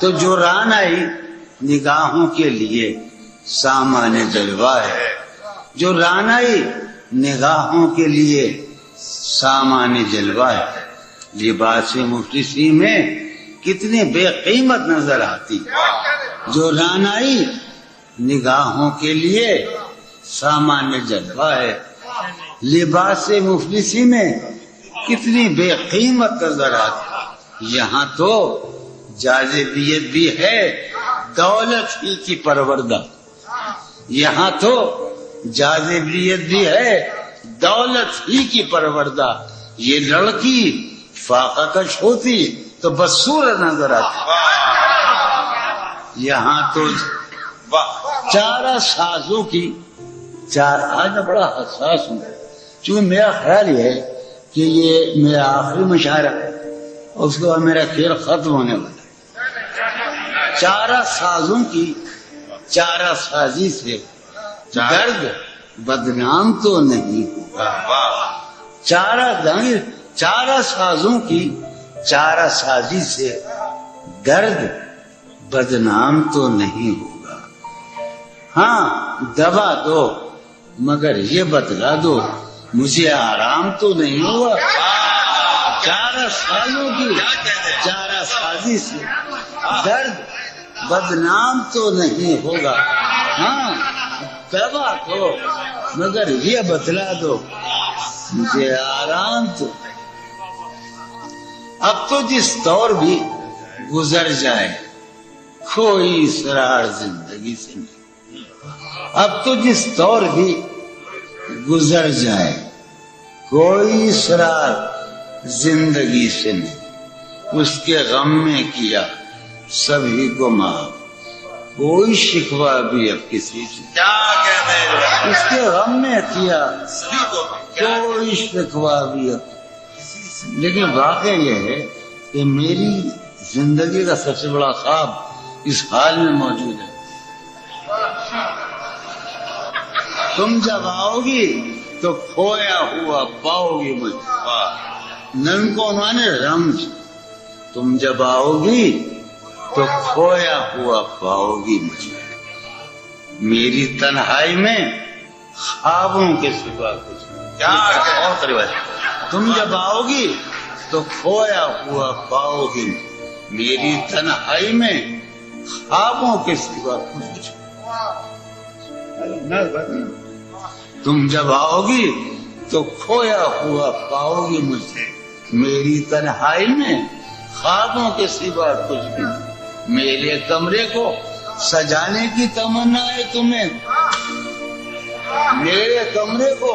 تو جو رعنائی نگاہوں کے لیے سامان جلوہ ہے، جو رعنائی نگاہوں کے لیے سامان جلوہ ہے، لباس مفلسی میں کتنے بے قیمت نظر آتی، جو رعنائی نگاہوں کے لیے سامان جلوہ ہے، لباس مفلسی میں کتنی بے قیمت نظر آتی۔ یہاں تو جاذبیت بھی ہے دولت ہی کی پروردہ، یہاں تو جاذبیت بھی ہے دولت ہی کی پروردہ۔ یہ لڑکی فاقہ کش ہوتی تو بدصورت نظر آتی، یہاں تو چارہ سازوں کی آج میں بڑا حساس ہوں، چونکہ میرا خیال یہ ہے کہ یہ میرا آخری مشاعرہ ہے، اس کے بعد میرا کھیل ختم ہونے والا ہے۔ چارہ سازوں کی چارہ سازی سے درد بدنام تو نہیں ہوگا، چارہ سازوں کی چارہ سازی سے درد بدنام تو نہیں ہوگا۔ ہاں دوا دو مگر یہ بتلا دو مجھے آرام تو نہیں ہوا۔ چارہ سازوں کی چارہ سازی سے درد بدنام تو نہیں ہوگا، ہاں دوا دو مگر یہ بتلا دو مجھے آرام تو۔ اب تو جس دور بھی گزر جائے کوئی اسرار زندگی سے نہیں، اب تو جس دور بھی گزر جائے کوئی اسرار زندگی سے نہیں، اس کے غم میں کیا سبھی کو معاف، کوئی شکوہ بھی اب کسی سے، اس کے غم میں کیا کوئی شکوہ بھی اب کسی سے۔ لیکن واقعہ یہ ہے کہ میری زندگی کا سب سے بڑا خواب اس حال میں موجود ہے، تم جب آؤ گی تو کھویا ہوا پاؤ گی مجھے، نن کو انہوں نے رمز، تم جب آؤ گی تو کھویا ہوا پاؤ گی مجھے، میری تنہائی میں خوابوں کے سوا کچھ نہیں، تم جب آؤ گی تو کھویا ہوا پاؤ گی، میری تنہائی میں خوابوں کے سوا کچھ نہیں، تم جب آؤ گی تو کھویا ہوا پاؤ گی مجھے، میری تنہائی میں خوابوں کے سوا کچھ بھی نہیں، میرے کمرے کو سجانے کی تمنا ہے تمہیں، میرے کمرے کو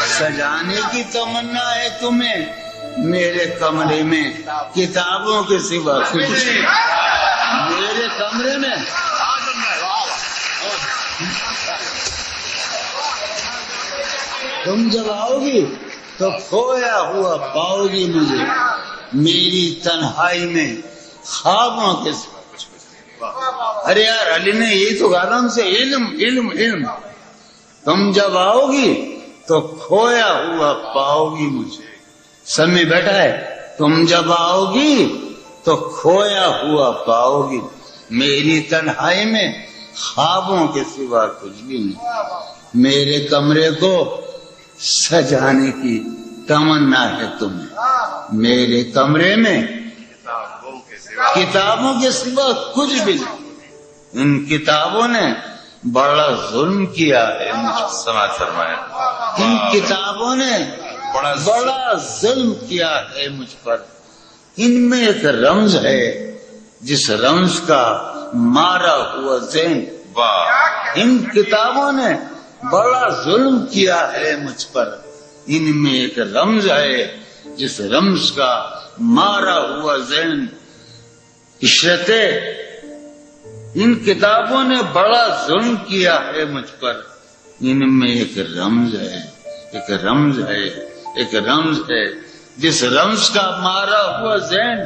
سجانے کی تمنا ہے تمہیں، میرے کمرے میں کتابوں کے سوا کچھ نہیں، میرے کمرے میں تم جب آؤ گی تو کھویا ہوا پاؤ گی مجھے، میری تنہائی میں خوابوں کے سوا۔ ارے یار علی نے یہی تو کہا ہم سے، علم علم علم، تم جب آؤ گی تو کھویا ہوا پاؤ گی مجھے، سب میں بیٹھا ہے، تم جب آؤ گی تو کھویا ہوا پاؤ گی، میری تنہائی میں خوابوں کے سوا کچھ بھی نہیں، میرے کمرے کو سجانے کی تمنا ہے تمہیں، میرے کمرے میں کتابوں کے سوا کچھ بھی نہیں، ان کتابوں نے بڑا ظلم کیا ہے مجھ پر، سماعت فرمائے، ان کتابوں نے بڑا ظلم کیا ہے مجھ پر، ان میں ایک رمز ہے جس رمز کا مارا ہوا ذہن، ان کتابوں نے بڑا ظلم کیا ہے مجھ پر، ان میں ایک رمز ہے جس رمز کا مارا ہوا ذہن، عشرتیں، ان کتابوں نے بڑا ظلم کیا ہے مجھ پر، ان میں ایک رمز ہے، ایک رمز ہے، ایک رمز ہے جس رمز کا مارا ہوا ذہن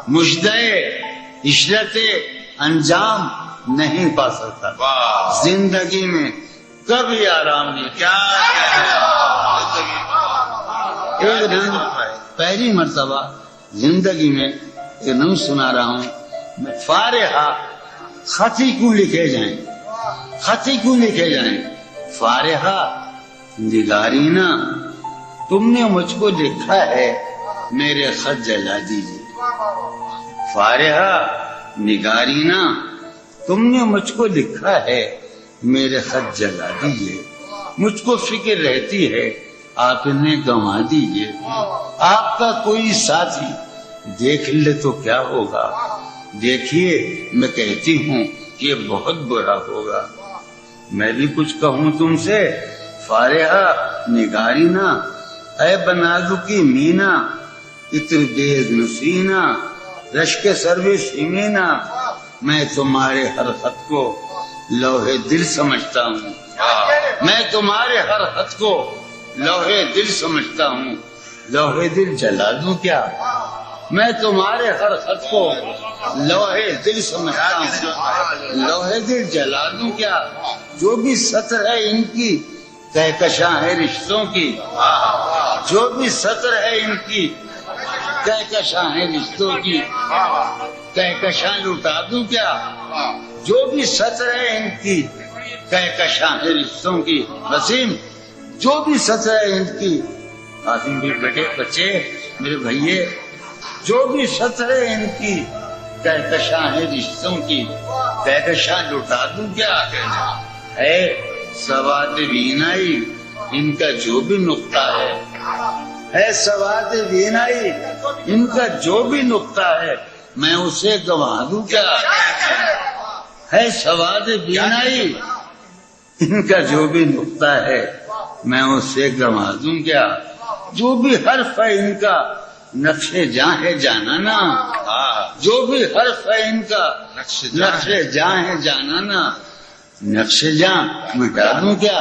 مجدے عشرتیں انجام نہیں پا سکتا، زندگی میں کبھی آرام نہیں کیا۔ پہلی مرتبہ زندگی میں ایک نم سنا رہا ہوں، فارحہ خطی کیوں لکھے جائیں؟ خطی کیوں لکھے جائیں؟ فارحہ نگارینا، تم نے مجھ کو لکھا ہے میرے خط جلا دیجیے. فارحہ نگارینا، تم نے مجھ کو لکھا ہے میرے خط جلا دیجیے. مجھ کو فکر رہتی ہے آپ انہیں گنوا دیجیے. آپ کا کوئی ساتھی دیکھ لے تو کیا ہوگا؟ دیکھیے میں کہتی ہوں کہ بہت برا ہوگا. میں بھی کچھ کہوں تم سے؟ فارحہ نگارینا، اے بنازو کی مینا، اتر بیز نسینا، رشک سروے سیمینا، میں تمہارے ہر خط کو لوہے دل سمجھتا ہوں. میں تمہارے ہر خط کو لوہے دل سمجھتا ہوں. لوہے دل جلا دوں کیا؟ میں تمہارے ہر خط کو لوہے دل سمجھتا ہوں. لوہے دل جلا دوں کیا؟ جو بھی سطر ہے ان کی کہکشاں ہے رشتوں کی. جو بھی سطر ہے ان کی کہکشاں ہے رشتوں کی. کہکشاں لٹا دوں کیا؟ جو بھی سطر ہے ان کی کہکشاں ہے رشتوں کی. وسیم، جو بھی سطر ہے ان کی، قاسم بھی بیٹے بچے میرے بھائیے، جو بھی سطر ہے ان کی کہکشاں ہے رشتوں کی. کہکشاں لٹا دوں کیا؟ ہے سواد وینائی ان کا جو بھی نقطہ ہے سواد وینائی ان کا جو بھی نقطہ ہے، میں اسے گنوا دوں کیا؟ ہے سواد وینائی ان کا جو بھی نقطہ ہے، میں اسے گنوا دوں کیا؟ جو بھی حرف ہے ان کا نقش جاں ہے جانانا. جو بھی حرف ہے ان کا نقش جاں ہے جانانا. نقش جاں مٹا دوں کیا؟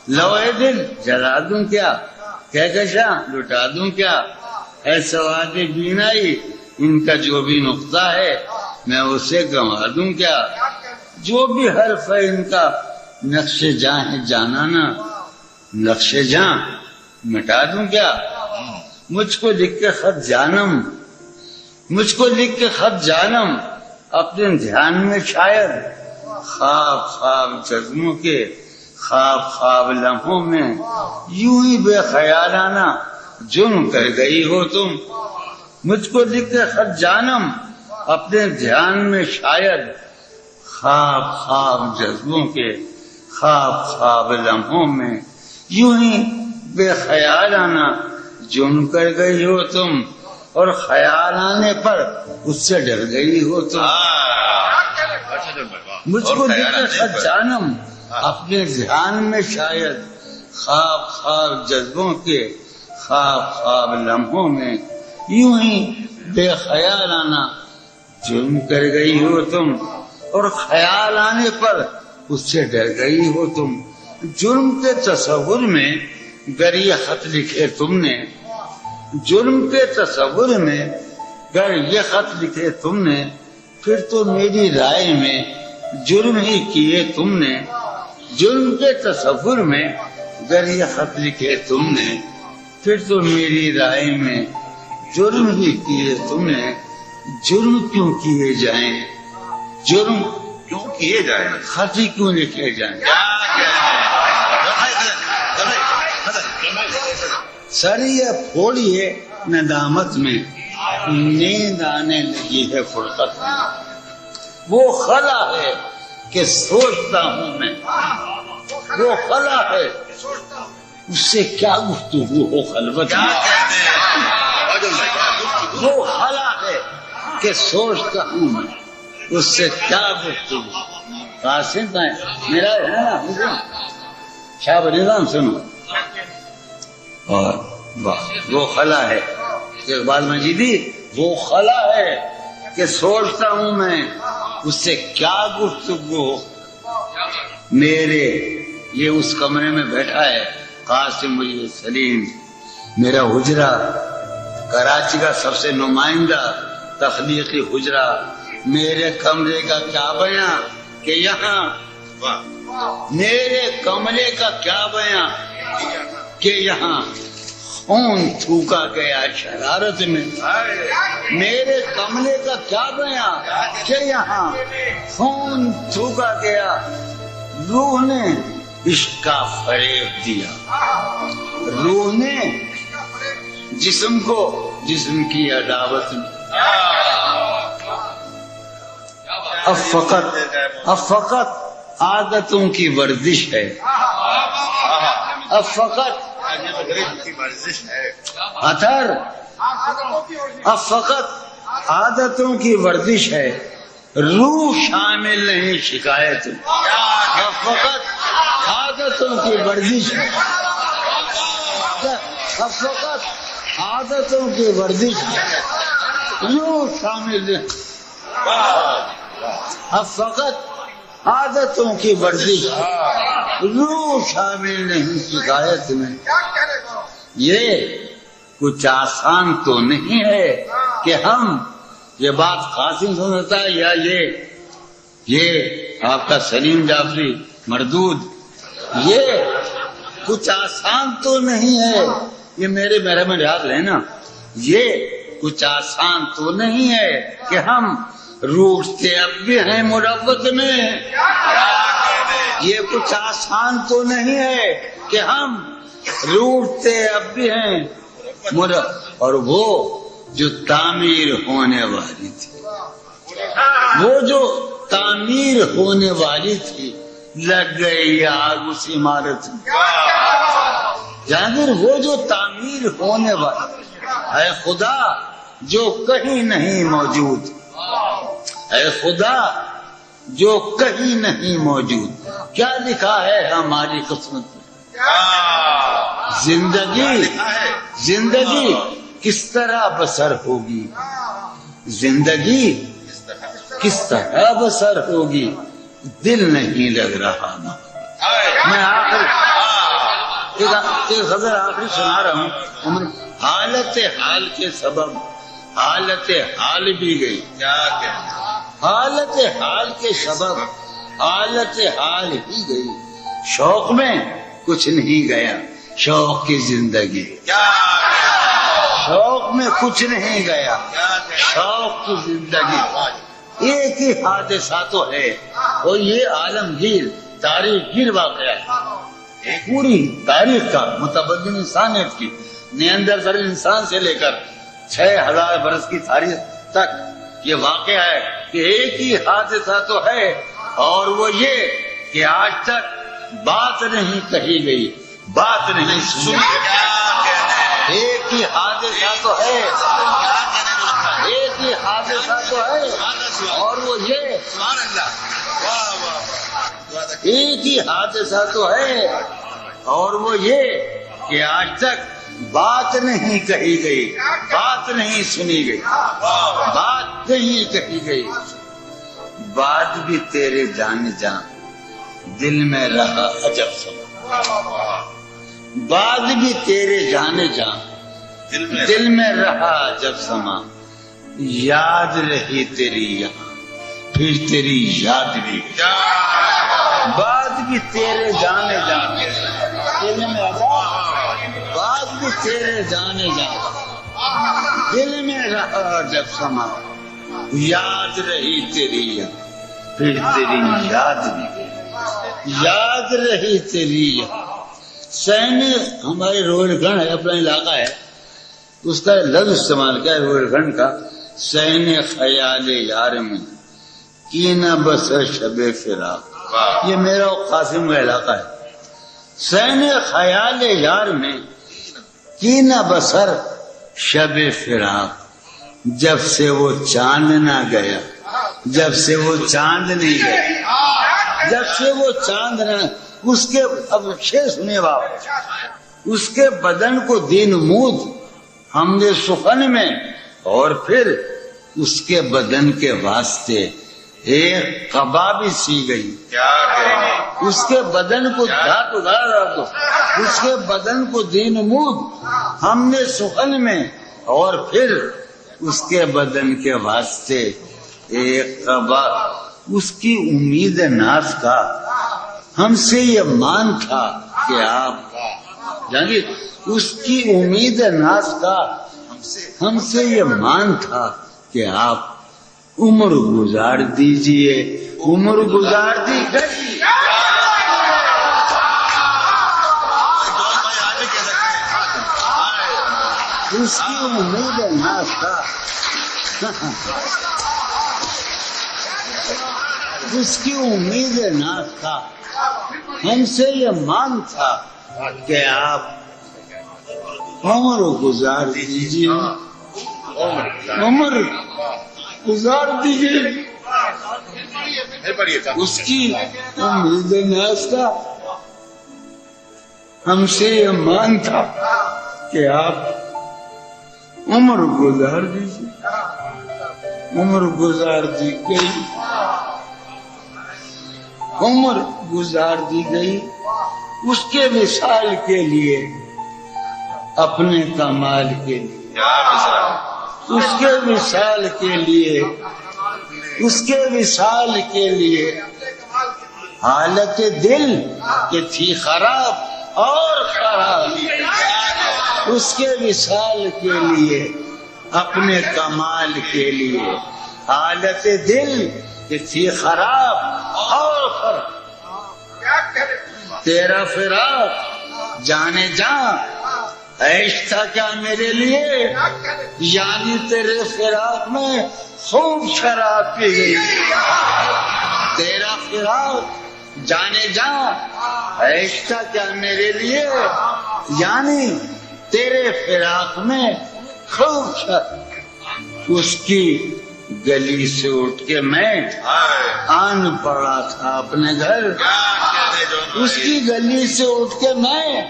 لوہے دل جلا دوں کیا؟ کہکشاں لٹا دوں کیا؟ اے سواد بینائی ان کا جو بھی نقطہ ہے، میں اسے گنوا دوں کیا؟ جو بھی حرف ہے ان کا نقش جاں ہے جانانا. نقش جاں مٹا دوں کیا؟ مجھ کو لکھ کے خط جانم، مجھ کو لکھ کے خط جانم، اپنے دھیان میں شاید خواب خواب جذبوں کے، خواب خواب لمحوں میں یوں ہی بے خیالانہ جرم کر گئی ہو تم. مجھ کو لکھ کے خط جانم، اپنے دھیان میں شاید خواب خواب جذبوں کے، خواب خواب لمحوں میں یوں ہی بے خیالانہ جرم کر گئی ہو تم. اور خیال آنے پر اس سے ڈر گئی ہو تم. مجھ کو لکھ کے خط جانم، اپنے ذہن میں شاید خواب خواب جذبوں کے، خواب خواب لمحوں میں یوں ہی بے خیالانہ جرم کر گئی ہو تم. اور خیال آنے پر اس سے ڈر گئی ہو تم. جرم کے تصور میں گر یہ خط لکھے تم نے، جرم کے تصور میں گر یہ خط لکھے تم نے، پھر تو میری رائے میں جرم ہی کیے تم نے. جرم کے تصور میں گر یہ خط لکھے تم نے، پھر تو میری رائے میں جرم ہی کیے تم نے. جرم کیوں کیے جائیں؟ جرم کیوں کیے جائیں؟ خط ہی کیوں لکھے جائیں؟ سر یہ پھوڑیے ندامت میں، نیند آنے لگی ہے فرقت میں. وہ خلا ہے کہ سوچتا ہوں میں، وہ خلا ہے اس سے کیا گفتگو ہو خلوت میں. وہ خلا ہے کہ سوچتا ہوں میں، اس سے کیا گفتگو. قاسم ہے میرا ہے نا، شاہ بلی رام سنو. اور وہ خلا ہے اقبال مجیدی، وہ خلا ہے کہ سوچتا ہوں میں، اس سے کیا گفتگو. میرے یہ اس کمرے میں بیٹھا ہے قاسم مجید سلیم، میرا حجرہ کراچی کا سب سے نمائندہ تخلیقی حجرہ. میرے کمرے کا کیا بیاں کہ یہاں، میرے کمرے کا کیا بیاں کہ یہاں خون تھوکا گیا شرارت میں، میرے کملے کا کیا بیان کہ یہاں خون تھوکا گیا، روح نے عشق کا فریب دیا، روح نے جسم کو جسم کی عداوت میں۔ اب فقط عادتوں کی ورزش ہے، اب فقط اثر، اب فقط عادتوں کی ورزش ہے، روح شامل نہیں شکایت میں۔ اب فقط عادتوں کی ورزش ہے، اب فقط عادتوں کی ورزش ہے، روح شامل نہیں، اب فقط عادتوں کی ورزش ہے، روح شامل نہیں شکایت میں۔ یہ کچھ آسان تو نہیں ہے کہ ہم، یہ بات قاسم سمجھتا ہے یا یہ آپ کا سلیم جعفری مردود، یہ کچھ آسان تو نہیں ہے، یہ میرے میں یاد رہے نا، یہ کچھ آسان تو نہیں ہے کہ ہم روٹتے اب بھی ہیں مروت میں، یہ کچھ آسان تو نہیں ہے کہ ہم روٹتے اب بھی ہیں اور وہ جو تعمیر ہونے والی تھی، وہ جو تعمیر ہونے والی تھی، لگ گئی آگ اس عمارت میں۔ جہانگیر وہ جو تعمیر ہونے والی اے خدا جو کہیں نہیں موجود، اے خدا جو کہیں نہیں موجود، کیا لکھا ہے ہماری قسمت میں؟ زندگی کس طرح بسر ہوگی، زندگی کس طرح بسر ہوگی، دل نہیں لگ رہا۔ میں ایک غزل آخری سنا رہا ہوں، حالت حال کے سبب حالت حال بھی گئی، حالت حال کے سبب حالت حال ہی گئی، شوق میں کچھ نہیں گیا، شوق کی زندگی، شوق میں کچھ نہیں گیا، شوق کی زندگی۔ ایک ہی حادثہ تو ہے اور یہ عالمگیر تاریخ گیر واقعہ ہے، پوری تاریخ کا متبدل انسانیت کی، نیاندرتال انسان سے لے کر 6000 برس کی تاریخ تک یہ واقعہ ہے کہ ایک ہی حادثہ تو ہے اور وہ یہ کہ آج تک بات نہیں کہی گئی، بات نہیں سنی گئی۔ ایک ہی حادثہ تو ہے، ایک ہی حادثہ تو ہے اور وہ یہ، ایک ہی حادثہ تو ہے اور وہ یہ کہ آج تک بات نہیں کہی گئی، بات نہیں سنی گئی، بات نہیں کہی گئی۔ بات بھی تیرے جان دل میں رہا عجب سما، بات بھی تیرے جان دل میں رہا عجب سما، یاد رہی تیری یہاں پھر تیری یاد بھی، بات بھی تیرے جان دل میں رہا، بات بھی تیرے جان دل میں رہا عجب سما، یاد رہی تیری یہاں پھر تیری یاد بھی، یاد رہی تیری یہاں۔ سین ہمارے روہیل گڑھ ہے، اپنا علاقہ ہے، اس کا لفظ استعمال کیا ہے روہیل گڑھ کا، سین خیال یار میں کی نہ بس شب فراق، یہ میرا قاسم کا علاقہ ہے۔ سین خیال یار میں کی نہ بسر شب فراق، جب سے وہ چاند نہ گیا، جب سے وہ چاند نہیں گیا، جب سے وہ چاند نہ، اس کے اب شعر سنے باپ، اس کے بدن کو دین مود ہم نے سخن میں، اور پھر اس کے بدن کے واسطے ایک قبا بھی سی گئی، اس کے بدن کو دھات ادارا تو اس کے بدن کو دین مود ہم نے سخن میں، اور پھر اس کے بدن کے واسطے ایک قبا، اس کی امید ناز کا ہم سے یہ مان تھا کہ آپ جانیے اس کی امید ناز کا ہم سے یہ مان تھا کہ آپ عمر گزار دیجئے، عمر گزار دی گئی۔ اس کی امید ناز تھا، اس کی امید ناز تھا، ہم سے یہ مان تھا کہ آپ عمر گزار دیجیے، عمر گزار دیجیے۔ اس کی امید ناز تھا، ہم سے یہ مان تھا کہ آپ عمر گزار دیجیے۔ عمر گزار دی گئی، عمر گزار دی گئی اس کے وصال کے لیے، اپنے کمال کے لیے، اس کے وصال کے لیے، اس کے وصال کے لیے۔ حالت دل کہ تھی خراب اور خراب، اس کے وصال کے لیے، اپنے کمال کے لیے۔ حالت دل کہ تھی خراب اور خراب، تیرا فراق جانے جاں عیش تھا کیا میرے لیے، یعنی تیرے فراق میں خوب شراب پی گئی۔ تیرا فراق جانے جاں عیش تھا کیا میرے لیے، یعنی تیرے فراق میں خوب شراب۔ اس کی گلی سے اٹھ کے میں آن پڑا تھا اپنے گھر، اس کی گلی سے اٹھ کے میں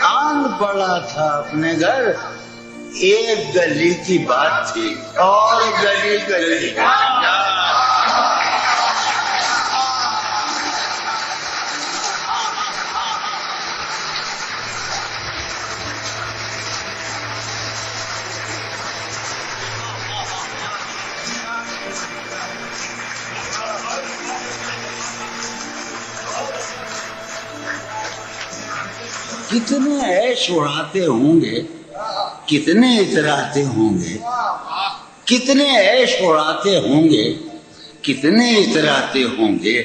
آن پڑا تھا اپنے گھر۔ ایک گلی کی بات تھی اور گلی گلی کتنے عیش اڑاتے ہوں گے، کتنے اتراتے ہوں گے، کتنے عیش اڑاتے ہوں گے، کتنے اتراتے ہوں گے،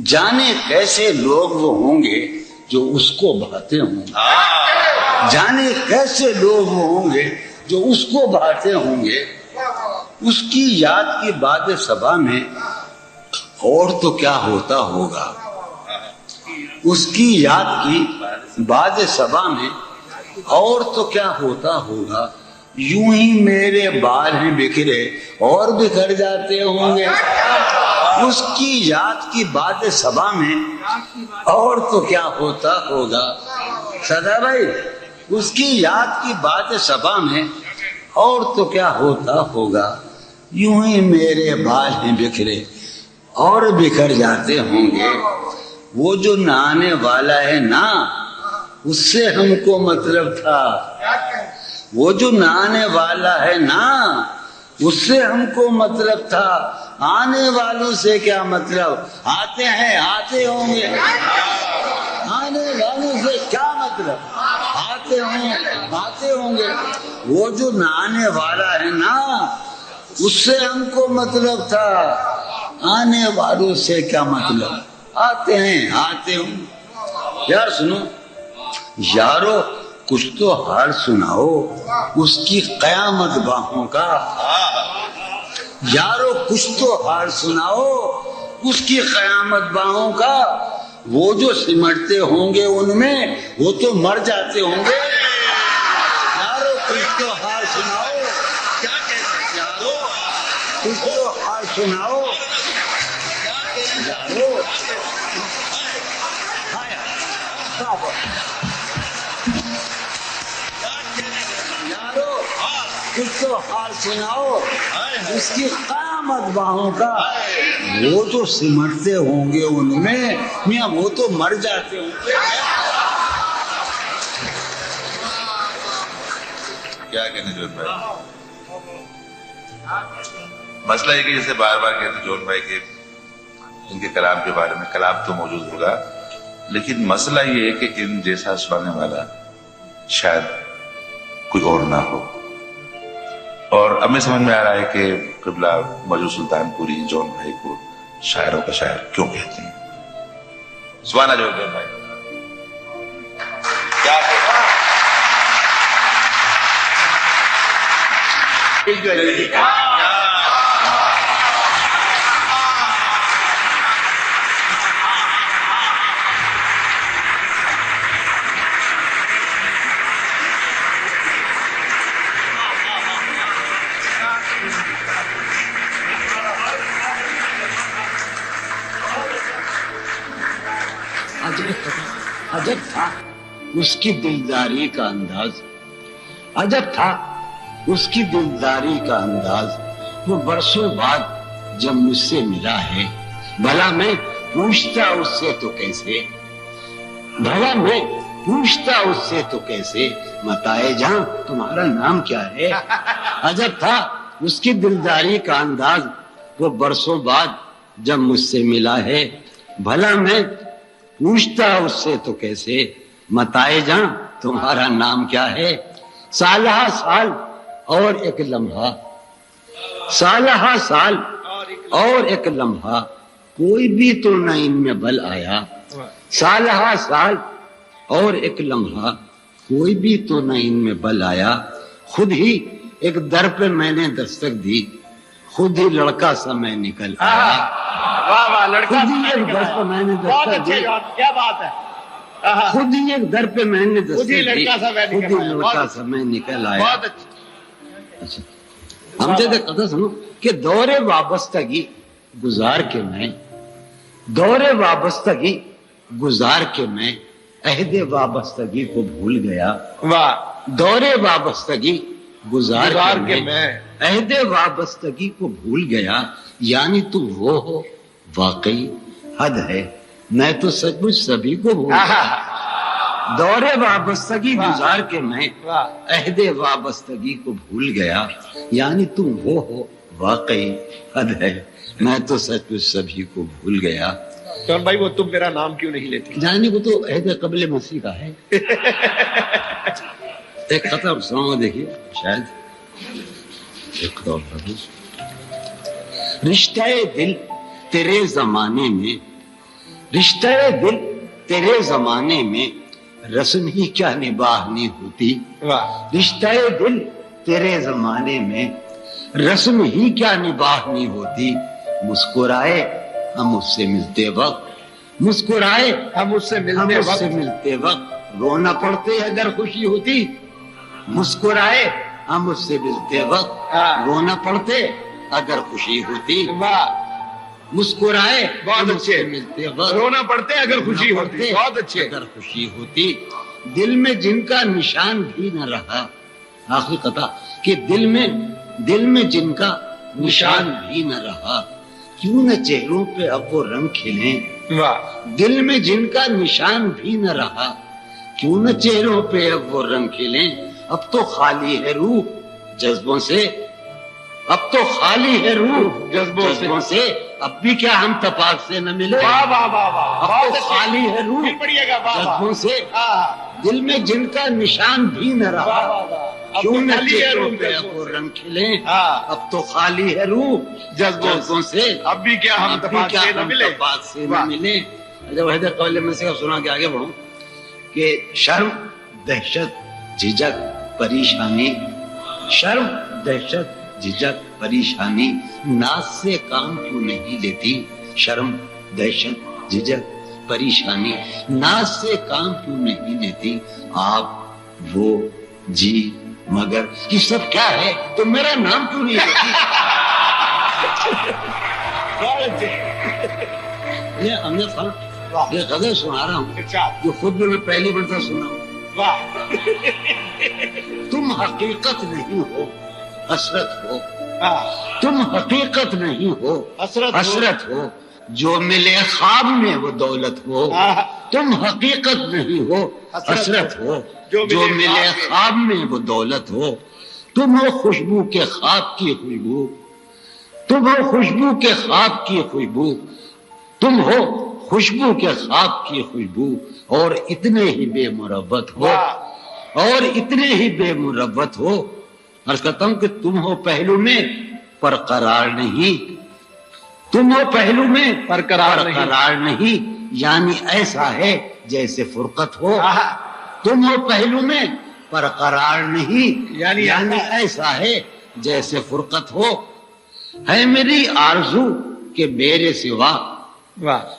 جانے کیسے لوگ وہ ہوں گے جو اس کو بھاتے ہوں گے، جانے کیسے لوگ وہ ہوں گے جو اس کو بھاتے ہوں گے۔ اس کی یاد کی باد صبا میں اور تو کیا ہوتا ہوگا، اس کی یاد کی باد صبا میں اور تو کیا ہوتا ہوگا، یوں ہی میرے بال ہیں بکھرے اور بکھر جاتے ہوں گے۔ اس کی یاد کی باد صبا میں اور تو کیا ہوتا ہوگا، سدا بھائی اس کی یاد کی باد صبا میں اور تو کیا ہوتا ہوگا، یوں ہی میرے بال ہیں بکھرے اور بکھر جاتے ہوں گے۔ وہ جو نہانے والا ہے نا، اس سے ہم کو مطلب تھا، وہ جو نہانے والا ہے نا، اس سے ہم کو مطلب تھا، آنے والوں سے کیا مطلب، آتے ہیں آتے ہوں گے، آنے والوں سے کیا مطلب، آتے ہوں گے۔ وہ جو نہانے والا ہے نا، اس سے ہم کو مطلب تھا، آنے والوں سے کیا مطلب، آتے ہیں آتے ہوں۔ یار سنو یارو، کچھ تو حال سناؤ اس کی قیامت باہوں کا، یارو کچھ تو حال سناؤ اس کی قیامت باہوں کا۔ وہ جو سمٹتے ہوں گے ان میں وہ تو مر جاتے ہوں گے۔ یارو کچھ تو حال سناؤ، کیا کہتے یارو، کچھ تو حال سناؤ یارو، یارو کچھ تو حال سناؤ اس کی قیامت باہوں کا۔ وہ جو سمٹتے ہوں گے ان میں میاں وہ تو مر جاتے ہوں گے۔ کیا کہنے جون بھائی، مسئلہ یہ کہ جیسے بار بار کہتے جون بھائی کہ ان کے کلام کے بارے میں، کلام تو موجود ہوگا لیکن مسئلہ یہ ہے کہ ان جیسا سنانے والا شاید کوئی اور نہ ہو. اور اب میں سمجھ میں آ رہا ہے کہ قبلہ موجود سلطان پوری جون بھائی کو شاعروں کا شاعر کیوں کہتے ہیں. سبحان اللہ جون بھائی کیا عجب تھا اس کی دلداری کا انداز، عجب تھا اس کی دلداری کا انداز. وہ برسوں بعد جب مجھ سے ملا ہے، بھلا میں پوچھتا اس سے تو کیسے، بھلا میں پوچھتا اس سے تو کیسے، متائے جان تمہارا نام کیا ہے. عجب تھا اس کی دلداری کا انداز، وہ برسوں بعد جب مجھ سے ملا ہے، بھلا میں پوچھتا اس سے تو کیسے، متائے جان تمہارا نام کیا ہے. سالہ سال اور ایک لمحہ، سالہ سال اور ایک لمحہ، کوئی بھی تو نہ ان میں بل آیا. سالہ سال اور ایک لمحہ، کوئی بھی تو نہ ان میں بل آیا. خود ہی ایک در پہ میں نے دستک دی، خود ہی لڑکا سا میں نکل آیا. واہ واہ لڑکا خود ہی ایک در پہ میں نے بہت دستک اچھے دی، کیا بات ہے. خود ہی ایک در پہ میں نے خود ہی دستک دی، لڑکا سا میں خود نکل ہی آیا. لڑکا سا میں نکل آیا. بہت اچھا. اچھا ہم سے قطع سنو کہ دور وابستگی گزار کے میں، دور وابستگی گزار کے میں عہد وابستگی کو بھول گیا. واہ دور وابستگی گزار گزار کے میں عہد وابستگی کو بھول گیا. یعنی تو وہ ہو واقعی حد ہے، میں تو سچ مچ سبھی کو بھول گیا. دور وابستگی گزار کے میں عہد وابستگی کو بھول گیا. یعنی تم وہ ہو واقعی حد ہے، میں تو سچ مچ سبھی کو بھول گیا. جون بھائی وہ تم میرا نام کیوں نہیں لیتے؟ جاننے کو تو عہد قبل مسیح کا ہے. ایک خطر سناؤں دیکھیے شاید ایک طور پر. رشتہ دل تیرے زمانے میں، رشتہ دل تیرے زمانے میں رسم ہی کیا نباہنی ہوتی. رشتہ دل تیرے زمانے میں رسم ہی کیا نباہنی ہوتی. مسکرائے ہم اس سے ملتے وقت، مسکرائے ہم اس سے ملتے وقت رونا پڑتے اگر خوشی ہوتی. مسکرائے ہم اس سے ملتے وقت رونا پڑتے اگر خوشی ہوتی. مسکرائے بہت اچھے. ملتے وقت رونا پڑتے اگر خوشی ہوتی. بہت اچھے. اگر خوشی ہوتی. دل میں جن کا نشان بھی نہ رہا، آخری قطع کہ دل میں جن کا نشان بھی نہ رہا، کیوں نہ چہروں پہ اب وہ رنگ کھلیں. دل میں جن کا نشان بھی نہ رہا، کیوں نہ چہروں پہ اب وہ رنگ کھلیں. اب تو خالی ہے روح جذبوں سے، اب تو خالی ہے روح جذبوں سے، اب بھی کیا ہم تپاک سے نہ ملے. اب تو خالی ہے روح جذبوں سے، دل میں جن کا نشان بھی نہ رہا، کیوں نہ چہروں پہ اب وہ رنگ کھلیں. اب تو خالی ہے روح جذبوں سے، اب بھی کیا ہم تپاک سے نہ ملے. جب حیدر قول میں سے سنا کے آگے بڑھوں کہ شرم دہشت جھجک پریشانی، شرم دہشت جھجک پریشانی ناز سے کام کیوں نہیں لیتی. شرم دہشت جھجک پریشانی ناز سے کام کیوں نہیں لیتی. آپ وہ جی مگر یہ سب کیا ہے، تو میرا نام کیوں نہیں لیتی. یہ امجد خان یہ غزل سنا رہا ہوں جو خود بھی میں پہلی مرتبہ سنا ہوں. تم حقیقت نہیں ہو حسرت ہو، تم حقیقت نہیں ہو حسرت ہو، جو ملے خواب میں وہ دولت ہو. تم حقیقت نہیں ہو حسرت ہو، جو ملے خواب میں وہ دولت ہو. تم ہو خوشبو کے خواب کی خوشبو، تم ہو خوشبو کے خواب کی خوشبو، تم ہو خوشبو کے خواب کی خوشبو اور اتنے ہی بے مربت ہو، اور اتنے ہی بے مربت ہو۔ عرض کرتا ہوں کہ تم ہو پہلو میں پر قرار نہیں، تم ہو پہلو میں پر قرار نہیں، یعنی ایسا ہے جیسے فرقت ہو۔ تم ہو پہلو میں پر قرار نہیں، یعنی ایسا ہے جیسے فرقت ہو۔ ہے میری آرزو کہ میرے سوا،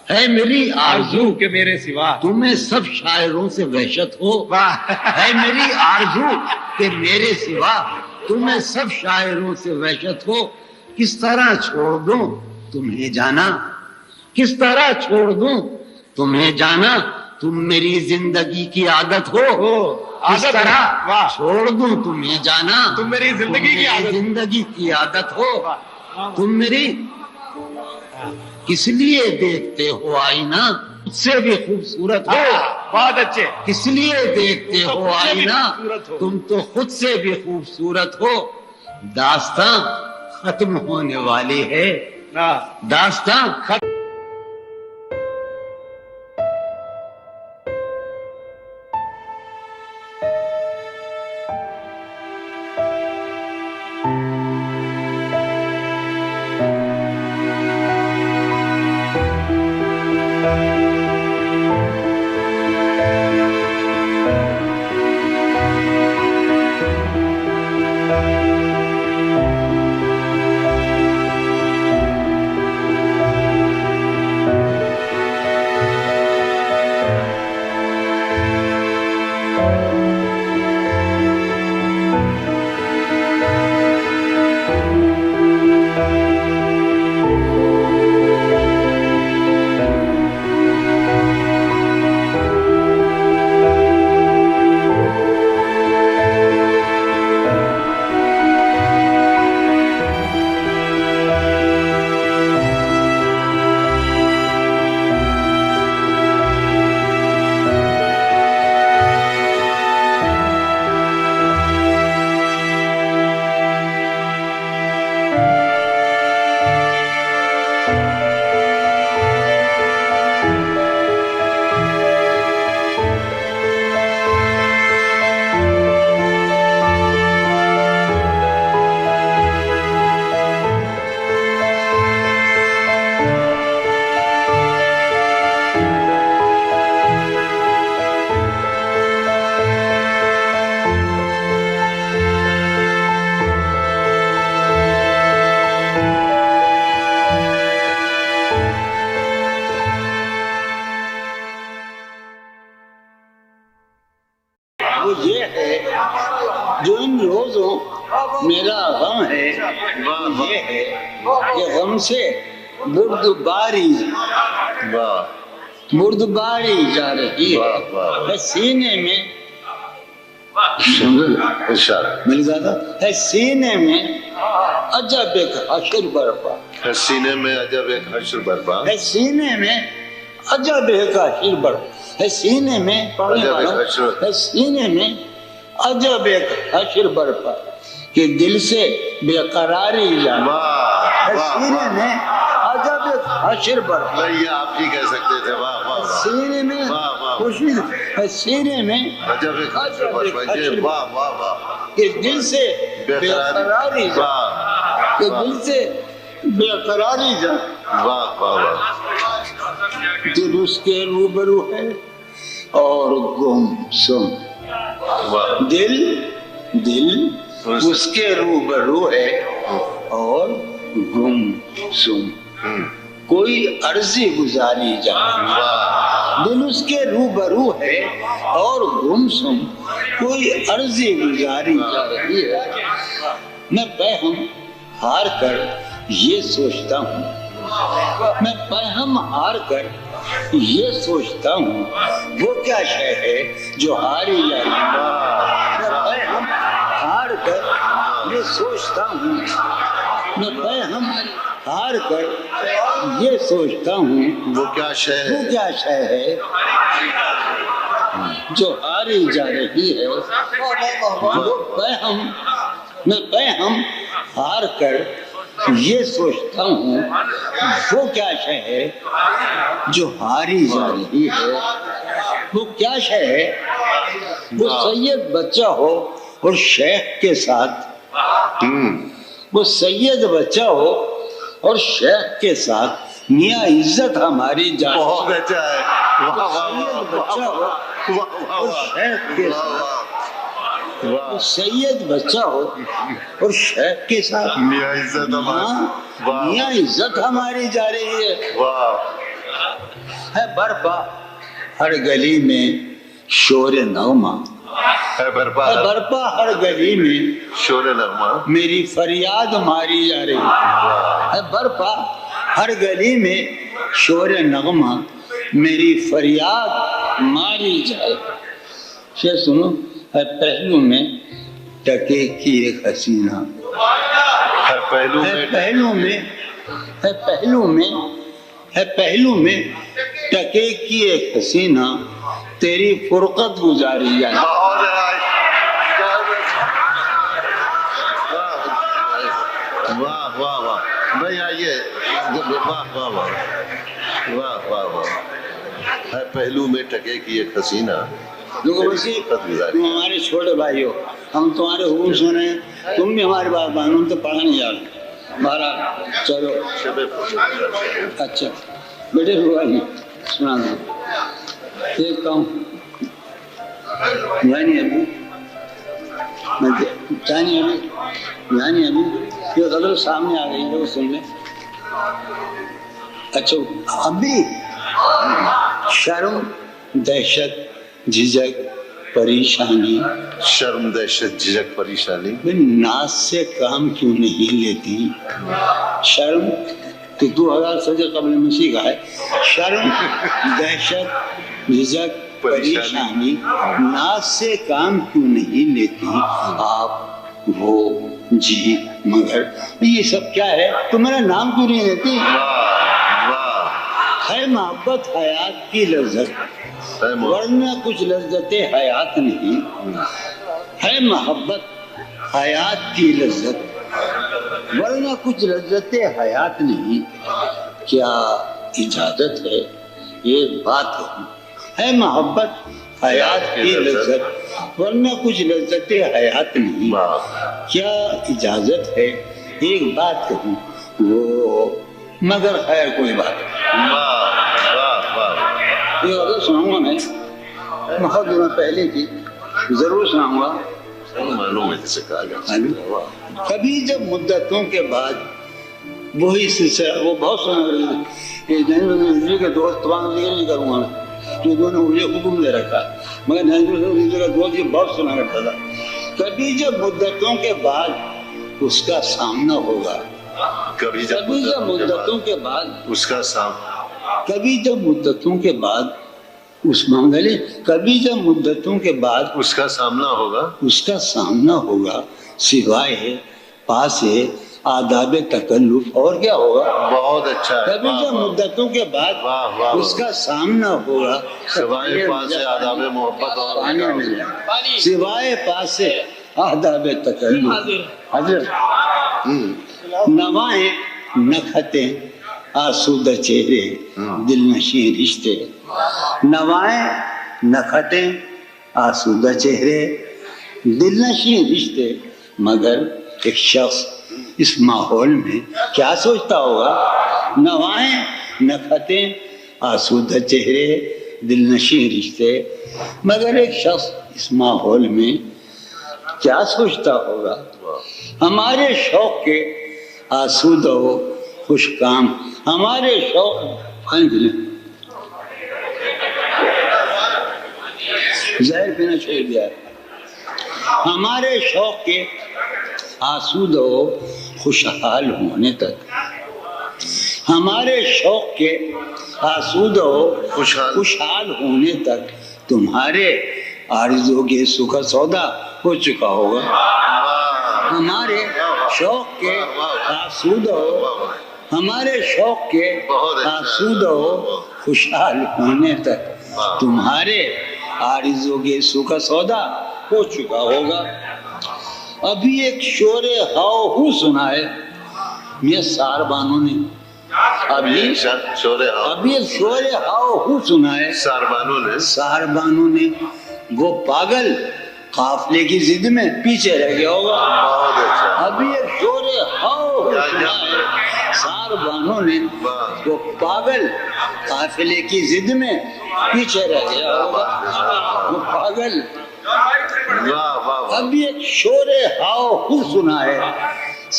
ہے میری آرزو کہ میرے سوا تمہیں سب شاعروں سے وحشت ہو۔ ہے میری آرزو کہ میرے سوا تمہیں سب شاعروں سے وحشت ہو۔ کس طرح چھوڑ دوں تمہیں جانا، کس طرح چھوڑ دوں تمہیں جانا، تم میری زندگی کی عادت ہو۔ کس طرح چھوڑ دوں تمہیں جانا، تم میری زندگی کی عادت ہو۔ تم میری کس لیے دیکھتے ہو آئینہ خود سے بھی خوبصورت ہو۔ بہت اچھے۔ کس لیے دیکھتے ہو آئینہ تم تو خود سے بھی خوبصورت ہو۔ داستاں ختم ہونے والی ہے، داستاں ختم۔ وہ یہ ہے جو ان روزوں میرا غم ہے، یہ ہے کہ غم سے بردباری جا رہی ہے سینے میں، مل جاتا ہے سینے میں عجب ایک حشر برپا، سینے میں عجب ایک حشر برپا، ہے سینے میں عجب ایک حشر برپا، ہے سینے میں ہے سینے میں عجب ایک حشر برپا کہ دل سے بے قراری جانا، ہے سینے میں عجب ایک حشر برپا، یہ آپ ہی کہہ سکتے تھے، واہ واہ واہ، سینے میں خوشی ہے سینے میں عجب ایک حشر برپا، یہ واہ واہ واہ، کہ دل سے بے قراری جانا، کہ دل سے بے قراری جانا، واہ واہ واہ، دل اس کے روبرو ہے اور گم سم، دل اس کے روبرو ہے اور گم سم، کوئی عرضی گزاری جائے، دل اس کے روبرو ہے اور گم سم، کوئی عرضی گزاری جا رہی ہے۔ میں پہم ہار کر یہ سوچتا ہوں، میں پہم ہار کر یہ سوچتا ہوں وہ کیا شے ہے جو ہاری جائے، میں پہم ہار کر یہ سوچتا ہوں، میں پہم ہار کر یہ سوچتا ہوں وہ کیا شے ہے، وہ کیا شے ہے جو ہاری جا رہی ہے، میں پہم ہار کر یہ سوچتا ہوں وہ کیا شے ہے جو ہاری جا رہی ہے، وہ کیا شے ہے؟ وہ سید بچہ ہو اور شیخ کے ساتھ، وہ سید بچہ ہو اور شیخ کے ساتھ میاں عزت ہماری جان، بہت اچھا ہے، واہ واہ سید بچہ ہو واہ اور شیخ کے ساتھ، وہ سید بچہ ہو اور شیخ کے ساتھ میاں عزت ہماری، میاں عزت ہماری جا رہی ہے۔ واہ ہے برپا ہر گلی میں شور نغمہ، ہے برپا ہے برپا ہر گلی میں شور نغمہ، میری فریاد ماری جا رہی ہے برپا ہر گلی میں شور نغمہ میری فریاد ماری جائے۔ شعر سنو، ہے پہلو میں ٹکے کی ایک حسینہ، ہر پہلو ہے میں پہلو میں، ہے پہلو میں، ہے پہلو میں ٹکے کی ایک حسینہ تیری فرقت گزاری جائے۔ بہت واہ واہ واہ بھائی آئیے، واہ واہ واہ واہ واہ واہ، ہے پہلو میں ٹکے کی ایک حسینہ تم ہمارے چھوٹے بھائی ہو، ہم تمہارے حکم سنے، تم بھی ہمارے بات مانو، ہم تو پڑھا نہیں جا رہے۔ بہرحال چلو، اچھا بیٹے بھائی سنا دو دیکھتا ہوں، یعنی ابھی یہ غزل سامنے آ گئی ہے، وہ سن لیں۔ اچھا ابھی شرم دہشت جھجک پریشانی، شرم دہشت جھجک پریشانی، ناز سے کام کیوں نہیں لیتی؟ شرم تو 2000 سے قبل مسیح کا ہے، شرم دہشت جھجک پریشانی، ناز سے کام کیوں نہیں لیتی آپ وہ جی مگر؟ یہ سب کیا ہے؟ تمہارا نام کیوں نہیں لیتی؟ ہے محبت حیات کی لذت ورنہ کچھ لذت حیات نہیں، ہے محبت حیات کی لذت ورنہ کچھ لذت حیات نہیں، کیا اجازت ہے ایک بات کہوں؟ ہے محبت حیات کی لذت ورنہ کچھ لذت حیات نہیں، کیا اجازت ہے ایک بات کہوں؟ وہ مگر خیر کوئی بات یہ غزل سناؤں گا میں، مقدمہ پہلے کی ضرور سناؤں گا۔ کبھی جب مدتوں کے بعد وہی سلسلہ، وہ بہت سنا کے دوست تمام ذکر نہیں کروں گا میں، جو نے مجھے حکم دے رکھا، مگر نظر کا دوست یہ بہت سنا کرتا تھا۔ کبھی جب مدتوں کے بعد اس کا سامنا ہوگا، کبھی جب مدتوں کے بعد اس کا سامنا، کبھی جب مدتوں کے بعد اس معاملے، کبھی جب مدتوں کے بعد اس کا سامنا ہوگا، اس کا سامنا ہوگا، سوائے پاس آداب تکلف اور کیا ہوگا؟ بہت اچھا ہے۔ کبھی جب مدتوں کے بعد اس کا سامنا ہوگا، سوائے پاس آداب محبت اور سوائے پاس آداب تکلف، حضرت نوائیں نکھتیں آسودہ چہرے دل نشین رشتے، نوائیں نکھتیں آسودہ چہرے دل نشین رشتے، مگر ایک شخص اس ماحول میں کیا سوچتا ہوگا؟ نوائیں نکھتیں آسودہ چہرے دل نشین رشتے، مگر ایک شخص اس ماحول میں کیا سوچتا ہوگا؟ ہمارے شوق کے آسودہ ہو خوش کام، ہمارے شوق زہر پینا چھوڑ دیا، ہمارے شوق کے آسودہ ہو خوشحال ہونے تک، ہمارے شوق کے آسودہ ہو خوشحال ہونے تک تمہارے آرزو کے سکھ سودا ہو چکا ہوگا، ہمارے شوق کے آسودہ ہو، ہمارے شوق کے آسودہ ہو خوشحال ہونے تک تمہارے آرزو کے سکھ سودا ہو چکا ہوگا۔ ابھی ایک شور ہاؤ ہو سنا ہے، میاں سار بانو نے ابھی شور ہاؤ ہو سنا ہے، سار بانو نے وہ پاگل قافلے کی ضد میں پیچھے رہ گیا ہوگا. بہت اچھا. ابھی ایک شور ہاؤ ہو سنا ہے، سار بانو نے وہ پاگل قافلے کی ضد میں پیچھے رہ گیا ہوگا. وہ پاگل ابھی ایک شور ہاؤ ہو سنا ہے،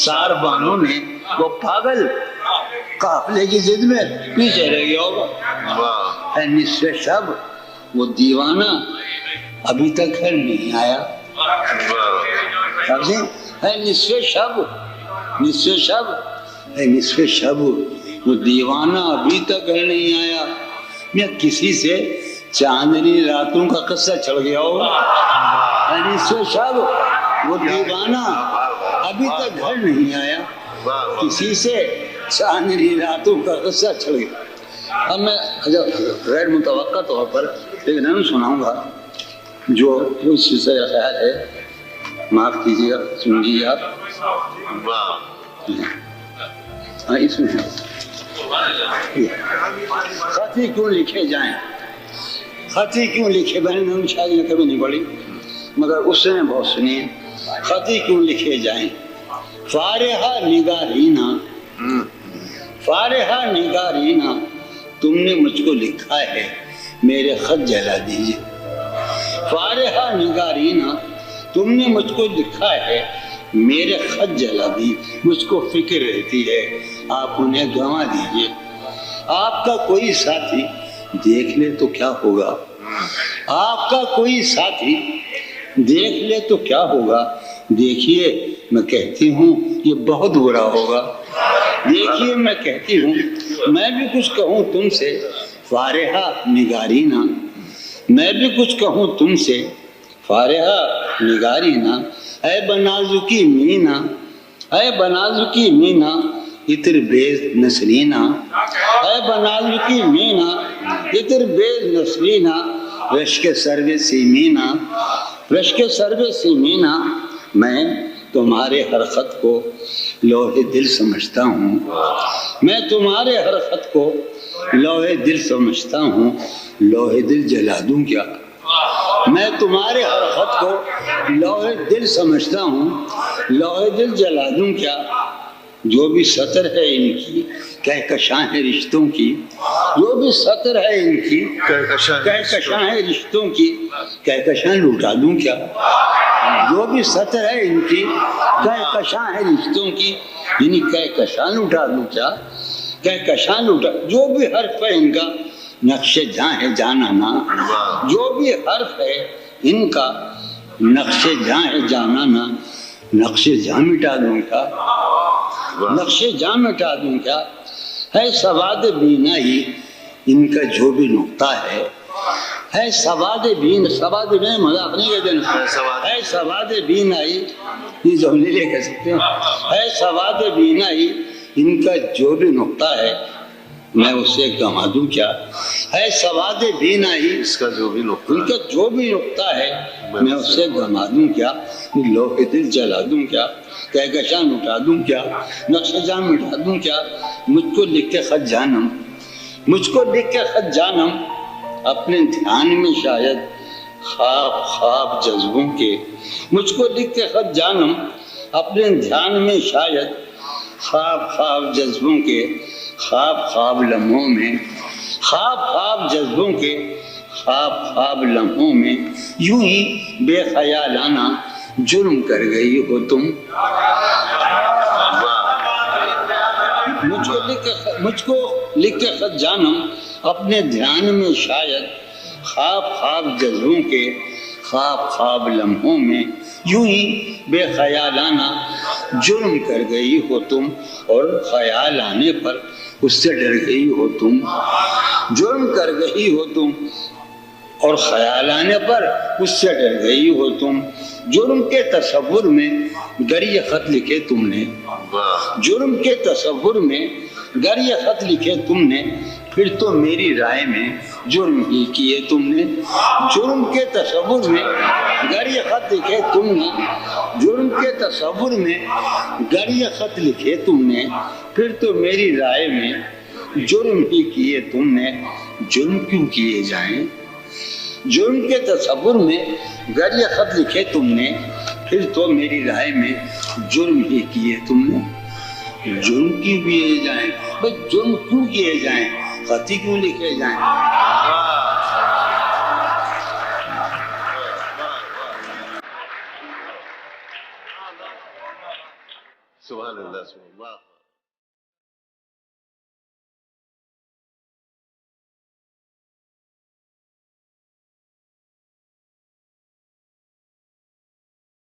سار بانو نے وہ پاگل قافلے کی ضد میں پیچھے رہ گیا ہوگا. ہے نصف شب وہ دیوانہ ابھی تک گھر نہیں آیا. ہے نصف شب، نصف شب، ہے نصف شب وہ دیوانہ ابھی تک گھر نہیں آیا. میں کسی سے چاندنی راتوں کا قصہ چڑھ گیا ہوگا. ہے نصف شب وہ دیوانہ ابھی تک گھر نہیں آیا، کسی سے چاندنی راتوں کا قصہ چڑھ گیا. اب میں غیر متوقع طور پر ایک نظم سناؤں گا جو اس سے خیال ہے، معاف کیجیے گا، سن لیجیے آپ. ہاں اس میں خطی کیوں لکھے جائیں، خطی کیوں لکھے، میں نے شاید کبھی نہیں پڑھی مگر اس نے بہت سنی. خطی کیوں لکھے جائیں، فارحہ نگارینا، فارحہ نگارینا تم نے مجھ کو لکھا ہے، میرے خط جلا دیجیے. فارحہ نگارینا تم نے مجھ کو لکھا ہے، میرے خط جلا دی. مجھ کو فکر رہتی ہے، آپ انہیں گنوا دیجیے. آپ کا کوئی ساتھی دیکھ لے تو کیا ہوگا، آپ کا کوئی ساتھی دیکھ لے تو کیا ہوگا. دیکھیے میں کہتی ہوں یہ بہت برا ہوگا. دیکھیے میں کہتی ہوں میں بھی کچھ کہوں تم سے، فارحہ نگارینا، میں بھی کچھ کہوں تم سے، فارحہ نگارینا. اے بنازکی مینا، اے بنازکی مینا اتر بیز نسلینا، اے بنازکی مینا اتر بیز نسلینا، رشک سرو سیمینا، رشک سرو سیمینا. میں تمہارے ہر خط کو لوح دل سمجھتا ہوں، میں تمہارے ہر خط کو لوح دل سمجھتا ہوں. لوح دل جلا دوں کیا، میں تمہارے ہر خط کو لوح دل سمجھتا ہوں. لوح دل جلا دوں کیا. جو بھی سطر ہے ان کی کہکشاں ہے رشتوں کی، جو بھی سطر ہے ان کی کہکشاں ہے رشتوں کی، کہکشاں لوٹا دوں کیا. جو بھی سطر ہے ان کی کہکشاں ہے رشتوں کی، یعنی کہکشاں لوٹا دوں کیا، کہکشاں لوٹا. جو بھی حرف ہے ان کا نقش جاں ہے جانانا، جو بھی حرف ہے ان کا نقش جاں ہے جانانا. نقش جاں مٹا دوں کیا، نقش جاں مٹا دوں کیا. ہے سواد بینا ہی ان کا جو بھی نقطہ ہے سواد بین، سواد بین مذاق نہیں کہتے ہیں، ہے سواد بینا ہی، یہ جملے لے کہہ سکتے ہیں. ہے سواد بینا ہی ان کا جو بھی نقطہ ہے میں اسے گما دوں کیا. ہے سواد بینا ہی اس کا جو بھی نقطہ، ان کا جو بھی نقطہ ہے میں اسے گما دوں کیا. لوح دل جلا دوں کیا، کہکشاں مٹا دوں کیا، نقش جاں مٹا دوں کیا. مجھ کو لکھ کے خط جانم، مجھ کو لکھ کے خط جانم اپنے دھیان میں شاید خواب خواب جذبوں کے. مجھ کو لکھ کے خط جانم اپنے دھیان میں شاید خواب خواب جذبوں کے. خواب خواب لمحوں میں، خواب خواب جذبوں کے، خواب خواب لمحوں میں یوں ہی بے خیالانہ جرم کر گئی ہو تم. مجھ کو لکھ کے خط جانم اپنے دھیان میں شاید خواب خواب جذبوں کے، خواب خواب لمحوں میں یوں ہی بے خیالانہ جرم کر گئی ہو تم. اور خیال آنے پر اس سے ڈر گئی ہو تم، جرم کر گئی ہو تم. اور خیال آنے پر اس سے ڈر گئی ہو تم، جرم کے تصور میں گر یہ خط لکھے تم نے، جرم کے تصور میں گر یہ خط لکھے تم نے، پھر تو میری رائے میں جرم ہی کیے تم نے، جرم کے تصور میں گر یہ خط لکھے تم نے، جرم کے تصور میں گر یہ خط لکھے تم نے، پھر تو میری رائے میں جرم ہی کیے تم نے، جرم کیوں کیے جائیں، جرم کے تصور میں گر یہ خط لکھے تم نے، پھر تو میری رائے میں جرم ہی کیے تم نے، جرم کیوں کیے جائیں، بھئی جرم کیوں کیے جائیں، خط ہی کیوں لکھے جائیں۔ سبحان اللہ، سبحان اللہ۔